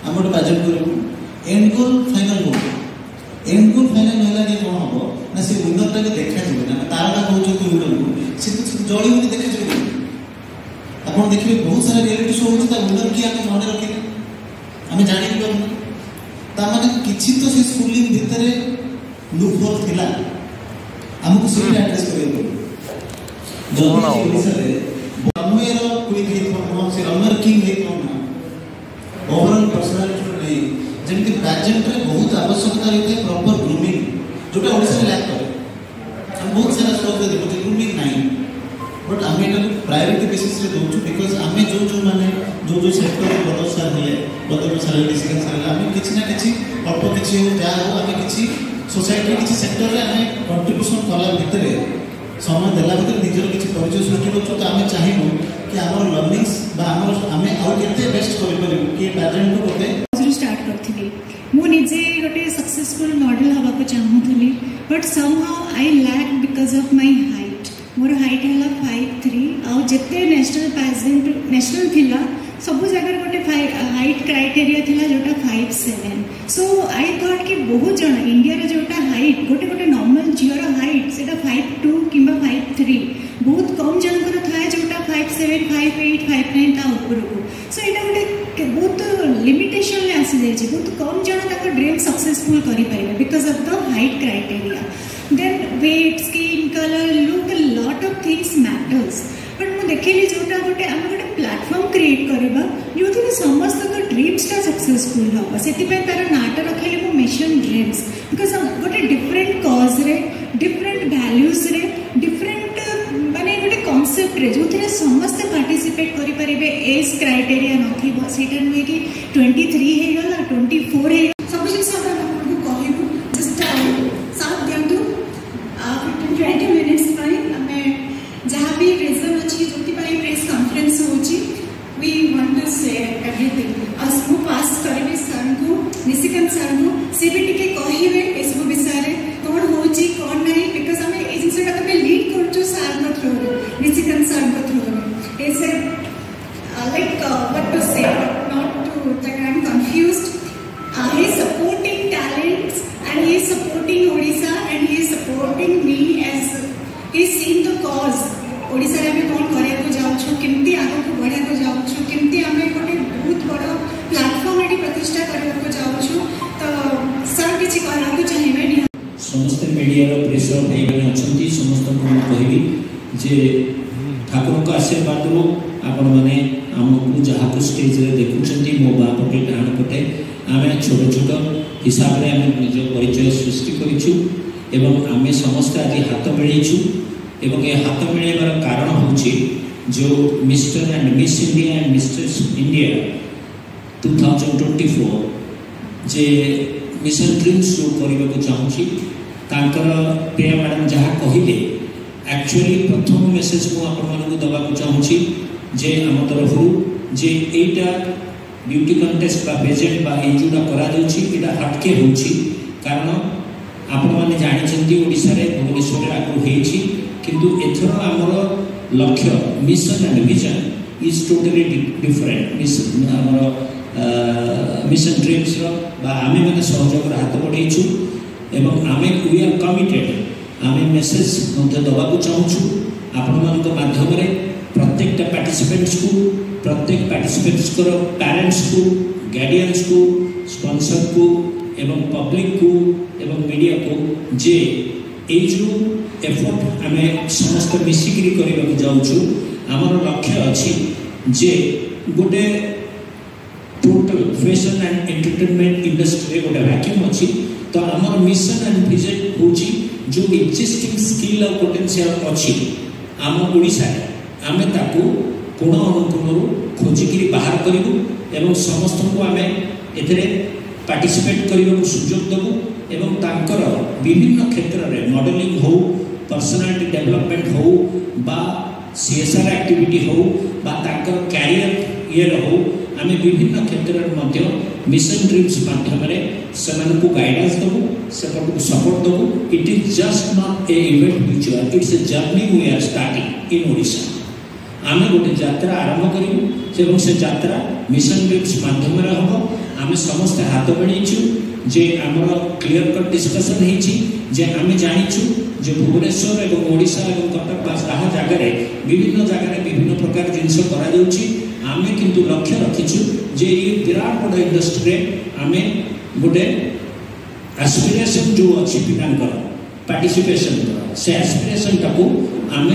आम गोटे प्रेजेंट करूँ and goal final goal and goal final है कौन हम ना से विनर टाके देखा ना तारा कहते विनर को सी जड़ी होती देखा आप देखिए बहुत सारा रियलिटी शो होता विनर किए आम मन रखिए आम जान भी पार्ना ताने किसी तो से स्कूलिंग भितर लूपहोल थिला आमको से एड्रेस करियो रमेर क्वीन है से रमेर किंग है ओवरऑल पर्सनालिटी नहीं जमी पैजेंट रे बहुत आवश्यकता रहती है प्रॉपर ग्रूमिंग जोटा ओडिशा लैक करे हम बहुत सारा शो पे देखो ग्रूमिंग नहीं बट आम ये प्रायोरिटी बेसिस रे दौचु बिकज आम जो जो माने जो सेक्टर बड़ सार है बदल सारे डिसीजन सारे आम किसी ना कि अल्प किसी हो जहाँ हो आम कि सोसाइटी किसी सेक्टर में आम कंट्रीब्यूशन कला भितर समय देला भितर निजर किसी परिचय सृष्टि कर तो आम चाहबू कि आम लर्निंग्स आम आउ के बेस्ट कर पैरेंट को गोटे स्टार्ट करी मुझे गोटे सक्सेसफुल मॉडल हाँक चाहूली but somehow I lack because of my height मोर हाइट है 5'3" आउ जिते नेशनल पैजेंट नेशनल थिला सब जगह गोटे हाइट क्राइटेरिया थिला जोटा 5'7" सो आई थॉट कि बहुत जन इंडिया रे जोटा हाइट गोटे गोटे नॉर्मल झीर हाइट से 5'2" कि 5'3" बहुत कम जनकर था जोटा 5'7", 5'8", 5'9" ता ऊपर को सो यहाँ गोटे बहुत लिमिटेशन में आसी जाए बहुत कम जन ड्रीम सक्सेसफुल करें because of the height criteria then weight skin colour look lot of things matters but मुझे देखिली जोटा गोटे आम गोटे प्लेटफॉर्म क्रिएट करवा जो समस्त ड्रीम्सटा सक्सेसफुल हम से तार नाटा रखिली मो मिशन ड्रीम्स बिकज गोटे डिफरेंट कज रे डिफरेंट वैल्यूज रे डिफरेंट माने गोटे कॉन्सेप्ट रे जो समस्ते पार्टिसिपेट करें एज क्राइटेरिया नईटा नुहे कि 23 हो गला 24 हो सब जिन कहूँ जस्ट साथ दिंतु 15-20 मिनिट्स आम जहाँ भी रीजन अच्छी जो प्रेस कॉन्फ्रेंस होची we want to share everything आज मु पास करी सर को निशिकांत सर को सी भी टिके कहिबे ए सब विषय रे कौन होची कौन नहीं बिकॉज हमें ए जिनसटा तबे लीड करछु सर को थ्रू रे निशिकांत सर को थ्रू रे ए से like what to say not to that I am confused he is supporting talents and he is supporting Odisha and he is supporting me as he is seeing the cause Odisha रे कौन करिया को जाउछु केमती आगो को बढ़िया को जाउछु केमती हमें गोटे बहुत बड़ प्लेटफॉर्म एडी प्रतिष्ठा करिया को जाउछु तो सर किछि कहला को चाहिबे नि समस्त मीडिया रो प्रेशर भाई बने अछंती समस्त को कहबी जे ठाकुर का आशीर्वाद रो आपण माने हमकु जहा को स्टेज रे देखुचंती मो बाप के डाण पटे आमे छोट छोट हिसाब रे आमे निज परिचय सृष्टि करिछु एवं आमे समस्त आज हाथ मिलैछु एवं ये हाथ मिलैबार कारण होछि जो mister and miss India and misters India 2024 J mission dreams show करबा को चाहूछि तांकर प्रिया मैडम जहा कहिले एक्चुअली प्रथम मेसेज को आपण मानक दबा को चाहूछि जे हम तरफ जे एटा ब्यूटी कंटेस्ट बा पेजेंट बा एजुडा करा जाउछि एटा हटके होछि कारण आपण माने जानि चंती ओडिसा रे भुवनेश्वर रे आगु हेछि किंतु एथरो हमर लक्ष्य mission and vision is totally different mission dreams रो बा आमे माने सहयोग हाथ बढ़ाइछु एवं आमे वी आर कमिटेड आमे मेसेज मध्य दबा को चाहूछु आपण मानक माध्यम रे प्रत्येक पार्टिसिपेंट्स को पेरेंट्स को गार्डियंस को स्पॉन्सर को एवं पब्लिक को एवं मीडिया को जे जो एफर्ट आम समस्त मिसिकी करने जाऊँ आमर लक्ष्य अच्छी जे गोटे total fashion and entertainment industry गोटे वैक्यूम अच्छी तो आमर मिशन एंड विजन हूँ जो एक्जिस्टिंग स्किल और पोटेंशियल अच्छी आम ओडिशा आम ताकू कोण अनुकोण खोजिकी बाहर करूँ एवं समस्त को आम ए पार्टिसिपेट करने को सुजोग देवु एवं तांकर विभिन्न क्षेत्र में मॉडलिंग हो पर्सनालिटी डेवलपमेंट हो बा सीएसआर एक्टिविटी हो बा तांकर कैरियर ईयर हो आम विभिन्न क्षेत्र में मिशन ड्रीम्स माध्यम से गाइडेंस देवु से सपोर्ट देवु it is just not a event which it's a journey we are starting in Odisha आम गोटे यात्रा आरंभ करूँ से यात्रा मिशन ड्रीम्स माध्यम हम आम समस्ते हाथ बढ़ेचु जे आमर क्लीयर कट डिस्कसन होती आम जाचु जे भुवनेश्वर और ओडिशा और कटक जहाँ जगार विभिन्न जगार विभिन्न प्रकार जिनस आम किंतु लक्ष्य रखीचु जे ये विराट बड़ इंडस्ट्री आम गोटे एस्पिरेशन जो अच्छी पिलांकर पार्टिसिपेशन से एस्पिरेशन टाको आम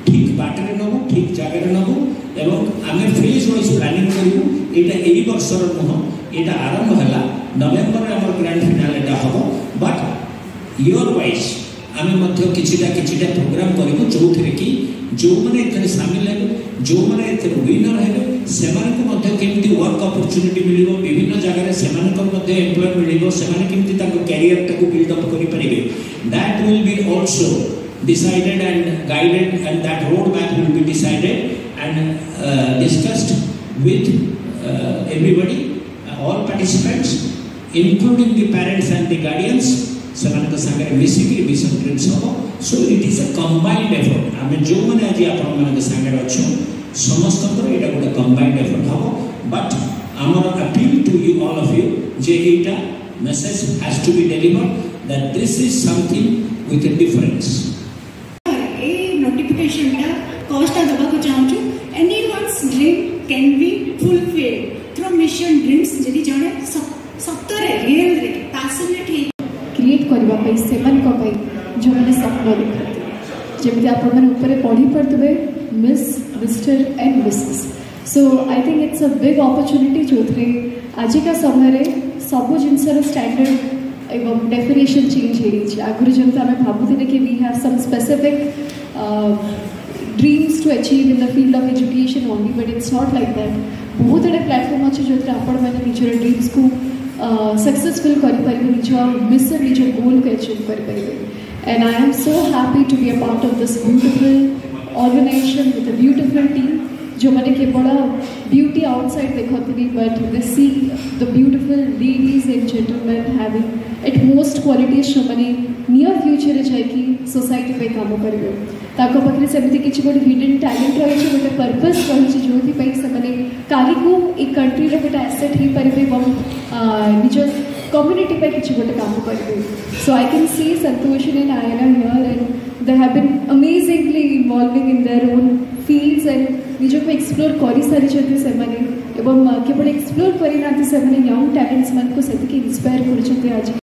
ठीक बाटर नबू ठीक जगार नबू एवं आम फेज वाइज प्लानिंग करूँ यहाँ यही वर्षर नुह यहाँ आरंभ है नवेम्बर में आम ग्रांड फिनाले हम बट इयर वाइज आम किछिटा प्रोग्राम करूँ जो थे कि जो मैंने सामिल है जो मैंने विनर है से केमती वर्क अपॉर्चुनिटी मिल विभिन्न जगह से एम्प्लॉय मिल से कैरियर टाक बिल्डअप करेंगे that will be also decided and guided and that road map will be decided and discussed with everybody all participants including the parents and the guardians से मिसिक mission dreams हम so it is a combined effort आम जो मैंने आज आपण अच्छु समस्त यहाँ गोटे कंबाइंड एफर्ट हम बट आमर appeal to you all of you जे एटा message has to be delivered that this is something with a difference A notification टा कॉस्ट दबा को चाहूँ anyone's dream can be fulfilled through mission dreams जदि जड़े सतरे रियल रे पैशनेट क्रिएट करने से जो मैंने स्वप्न देखते जमी आपण पढ़ी पारे miss Mr and Mrs so I think it's a big opportunity जो थे आजिका समय सब जिनसर स्टैंडर्ड एवं डेफिनेशन चेंज हो आगुरी जमी आम भावुले कि we have some specific dreams to achieve in the field of education only but it's not like that बहुत गुड़े प्लेटफॉर्म अच्छे जो आपण मैंने निजर ड्रीम्स को सक्सेसफुल करेंगे निज मिशन निज गोल को अचीव करेंगे and I am so happy to be a part of this beautiful organisation with a beautiful team जो मैंने केवल ब्यूटी आउटसाइड देखती but they see the beautiful ladies and gentleman having at most qualities जो मैंने near future जाकि society पे काम करेंगे पाखे सेमती किसी गोटे हिडन टैलेंट रही गोटे पर्पस रही जो से काली को एक कंट्री गोटे एसेट हो पारे निज कम्युनिटी पे किसी गोटे काम करेंगे so I can see Santoshi and Aayna here and they have been amazingly involving in their own fields and निज को एक्सप्लोर कर सारी से केवल एक्सप्लोर करना से यंग टैलेंट्स मान को से इंस्पायर कर आज